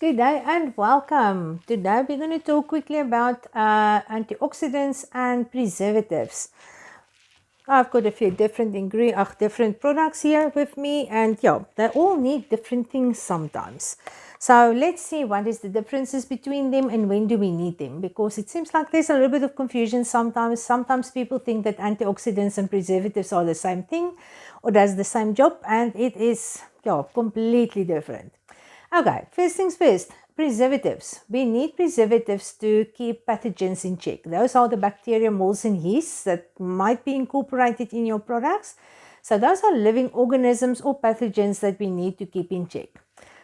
Good day and welcome. Today we're going to talk quickly about antioxidants and preservatives. I've got a few different products here with me, and yeah, they all need different things sometimes. So let's see what is the differences between them and when do we need them, because it seems like there's a little bit of confusion sometimes. Sometimes people think that antioxidants and preservatives are the same thing or does the same job, and it is completely different. Okay, first things first, preservatives. We need preservatives to keep pathogens in check. Those are the bacteria, molds and yeasts that might be incorporated in your products. So those are living organisms or pathogens that we need to keep in check.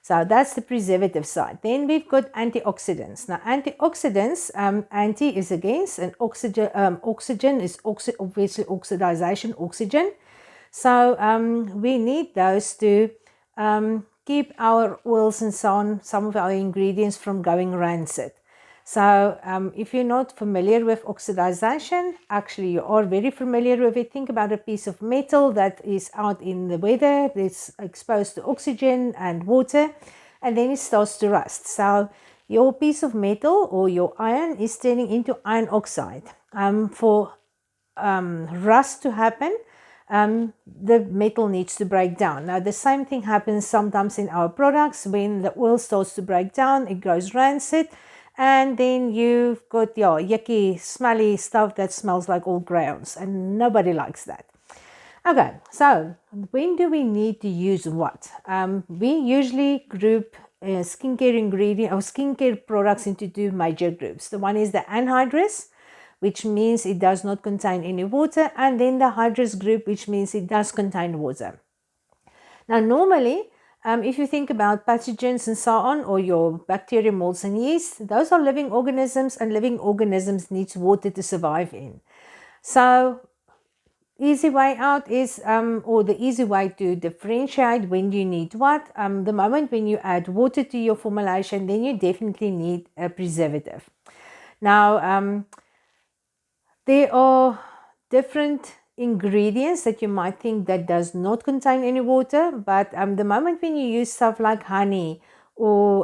So that's the preservative side. Then we've got antioxidants. Now antioxidants, anti is against, and oxygen is obviously oxidization, oxygen. So we need those to keep our oils and so on, some of our ingredients from going rancid. So if you're not familiar with oxidization, actually you are very familiar with it. Think about a piece of metal that is out in the weather, it's exposed to oxygen and water, and then it starts to rust. So your piece of metal or your iron is turning into iron oxide. For rust to happen, the metal needs to break down. Now the same thing happens sometimes in our products. When the oil starts to break down, it goes rancid, and then you've got yucky, smelly stuff that smells like old crayons, and nobody likes that. Okay, so when do we need to use what? We usually group skincare ingredient or skincare products into two major groups. The one is the anhydrous, which means it does not contain any water, and then the hydrous group, which means it does contain water. Now normally, if you think about pathogens and so on, or your bacteria, molds and yeast, those are living organisms, and living organisms needs water to survive in. So easy way out is, or the easy way to differentiate when you need what, the moment when you add water to your formulation, then you definitely need a preservative. Now, there are different ingredients that you might think that does not contain any water, but the moment when you use stuff like honey or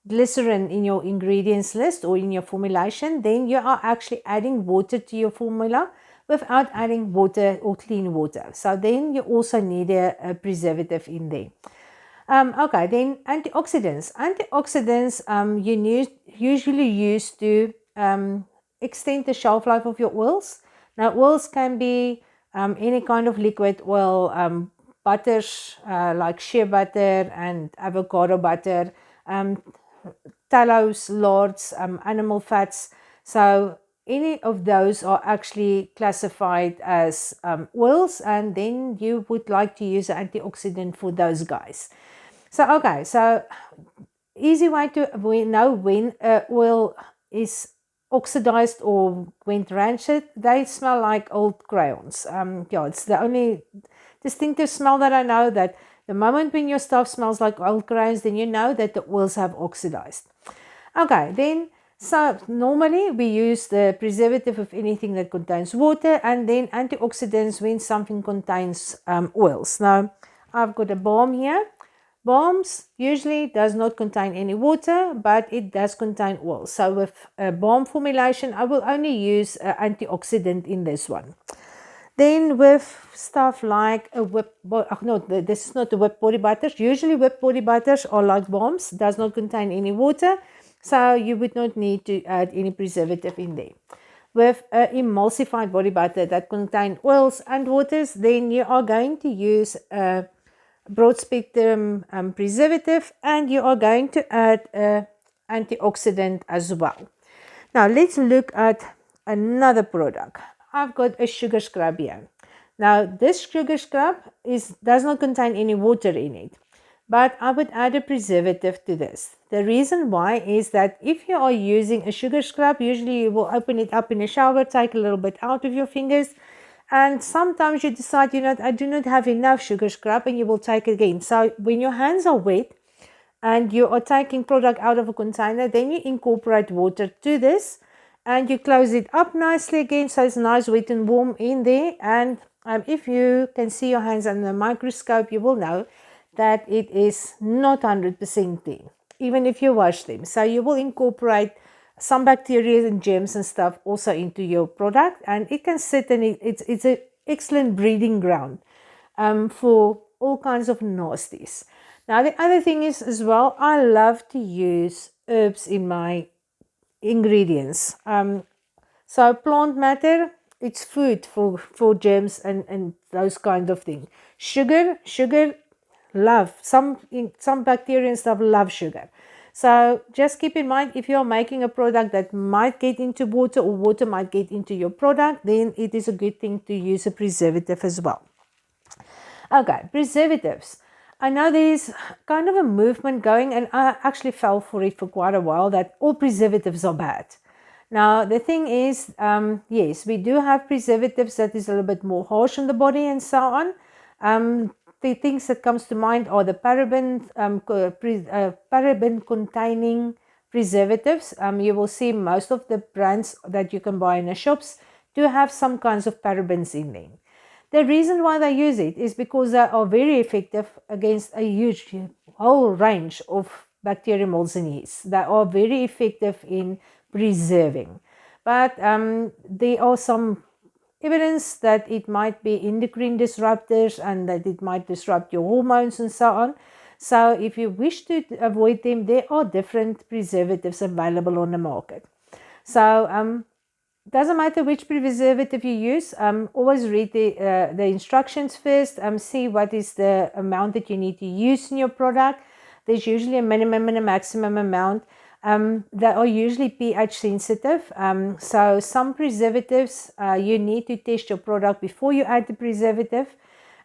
glycerin in your ingredients list or in your formulation, then you are actually adding water to your formula without adding water or clean water. So then you also need a preservative in there. Okay, then antioxidants. Antioxidants you usually use to extend the shelf life of your oils. Now oils can be any kind of liquid oil, butters like shea butter and avocado butter, tallows, lards, animal fats. So any of those are actually classified as oils, and then you would like to use an antioxidant for those guys. So okay, so easy way to know when oil is oxidized or went rancid. They smell like old crayons. It's the only distinctive smell that I know, that the moment when your stuff smells like old crayons, then you know that the oils have oxidized. Okay, then so normally we use the preservative of anything that contains water, and then antioxidants when something contains oils. Now I've got a balm here. Balms usually does not contain any water, but it does contain oil. So with a balm formulation, I will only use antioxidant in this one. Then with stuff like a this is not the whipped body butters. Usually whipped body butters are like balms, does not contain any water, so you would not need to add any preservative in there. With emulsified body butter that contain oils and waters, then you are going to use a broad spectrum preservative, and you are going to add antioxidant as well. Now let's look at another product. I've got a sugar scrub here. Now this sugar scrub does not contain any water in it, but I would add a preservative to this. The reason why is that if you are using a sugar scrub, usually you will open it up in a shower, take a little bit out with your fingers, and sometimes you decide, I do not have enough sugar scrub, and you will take it again. So when your hands are wet and you are taking product out of a container, then you incorporate water to this, and you close it up nicely again, so it's nice, wet and warm in there. And if you can see your hands under the microscope, you will know that it is not 100% clean. even if you wash them. So you will incorporate some bacteria and germs and stuff also into your product, and it can sit, and it's an excellent breeding ground for all kinds of nasties. Now the other thing is as well, I love to use herbs in my ingredients. So plant matter, it's food for germs and those kind of things. Sugar, love. Some bacteria and stuff love sugar. So just keep in mind, if you're making a product that might get into water, or water might get into your product, then it is a good thing to use a preservative as well. Okay, preservatives. I know there's kind of a movement going, and I actually fell for it for quite a while, that all preservatives are bad. Now, the thing is, yes, we do have preservatives that is a little bit more harsh on the body and so on. The things that comes to mind are the paraben-containing preservatives. You will see most of the brands that you can buy in the shops do have some kinds of parabens in them. The reason why they use it is because they are very effective against a huge whole range of bacteria, molds and yeast. They are very effective in preserving. But there are some evidence that it might be endocrine disruptors and that it might disrupt your hormones and so on. So if you wish to avoid them, there are different preservatives available on the market. So doesn't matter which preservative you use, always read the instructions first, see what is the amount that you need to use in your product. There's usually a minimum and a maximum amount. They are usually pH sensitive. So some preservatives, you need to test your product before you add the preservative,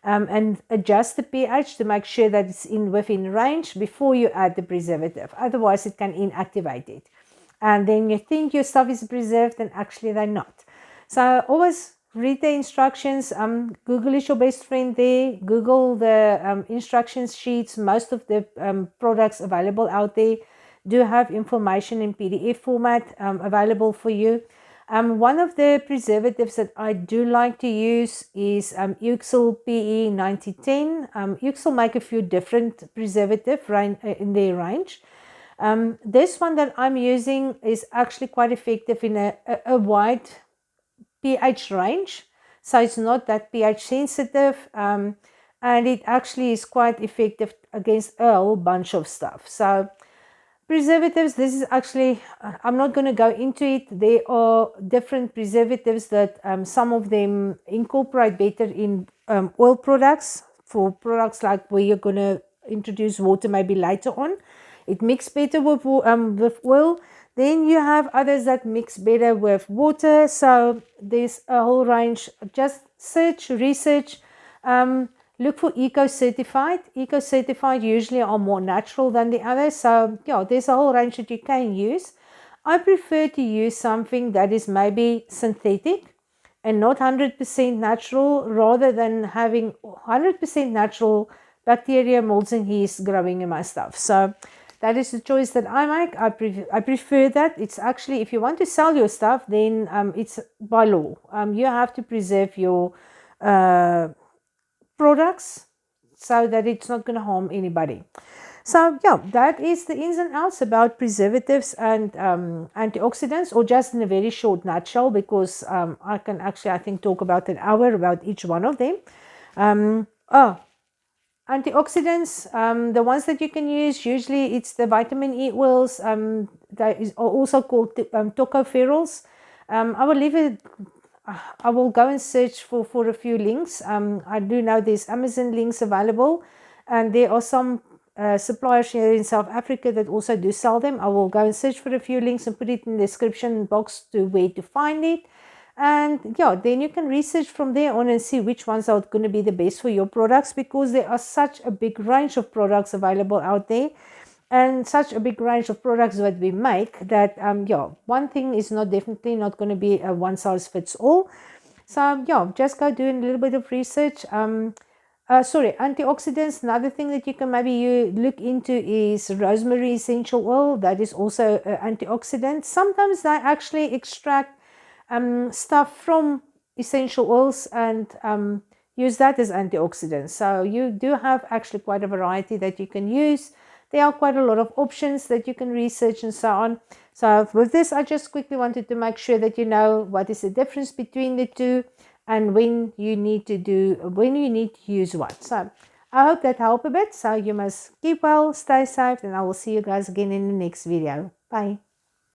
and adjust the pH to make sure that it's within range before you add the preservative. Otherwise, it can inactivate it. And then you think your stuff is preserved, and actually they're not. So always read the instructions. Google is your best friend there. Google the instructions sheets. Most of the products available out there do have information in PDF format available for you. One of the preservatives that I do like to use is Uxel PE 9010. Uxel make a few different preservative in their range. This one that I'm using is actually quite effective in a wide pH range. So it's not that pH sensitive, and it actually is quite effective against a whole bunch of stuff. So preservatives, this is actually, I'm not going to go into it. There are different preservatives that some of them incorporate better in oil products, for products like where you're going to introduce water maybe later on. It mixes better with oil. Then you have others that mix better with water. So there's a whole range. Just search, research, look for eco-certified. Eco-certified usually are more natural than the others. So yeah, there's a whole range that you can use. I prefer to use something that is maybe synthetic and not 100% natural, rather than having 100% natural bacteria, molds and yeast growing in my stuff. So that is the choice that I make. I prefer that. It's actually, if you want to sell your stuff, then it's by law. You have to preserve your products so that it's not going to harm anybody. So yeah, that is the ins and outs about preservatives and antioxidants, or just in a very short nutshell, because I can actually, I think, talk about an hour about each one of them. Antioxidants, the ones that you can use, usually it's the vitamin E oils, that is also called tocopherols. I will go and search for a few links. I do know there's Amazon links available, and there are some suppliers here in South Africa that also do sell them. I will go and search for a few links and put it in the description box to where to find it. And yeah, then you can research from there on and see which ones are going to be the best for your products, because there are such a big range of products available out there, and such a big range of products that we make that yeah, one thing is definitely not going to be a one size fits all. So yeah, just go do a little bit of research. Antioxidants, another thing that you can maybe look into is rosemary essential oil. That is also an antioxidant. Sometimes they actually extract stuff from essential oils and use that as antioxidants. So you do have actually quite a variety that you can use. there are quite a lot of options that you can research and so on. So with this, I just quickly wanted to make sure that you know what is the difference between the two and when you need to use what. So I hope that helped a bit. So you must keep well, stay safe, and I will see you guys again in the next video. Bye.